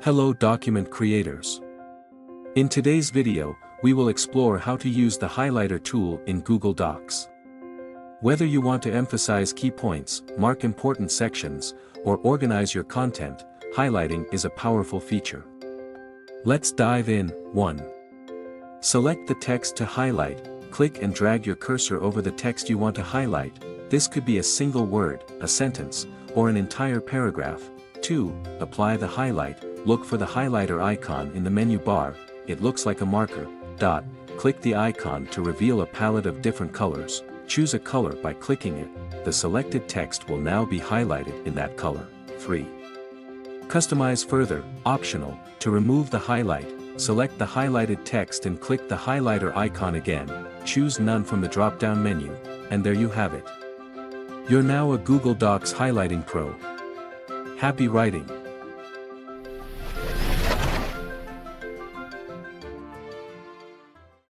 Hello document creators. In today's video, we will explore how to use the highlighter tool in Google Docs. Whether you want to emphasize key points, mark important sections, or organize your content, highlighting is a powerful feature. Let's dive in. 1. Select the text to highlight, click and drag your cursor over the text you want to highlight. This could be a single word, a sentence, or an entire paragraph. 2. Apply the highlight, look for the highlighter icon in the menu bar, it looks like a marker. Click the icon to reveal a palette of different colors, choose a color by clicking it, the selected text will now be highlighted in that color. 3. Customize further, optional, to remove the highlight, select the highlighted text and click the highlighter icon again, choose none from the drop-down menu, and there you have it. You're now a Google Docs highlighting pro. Happy writing!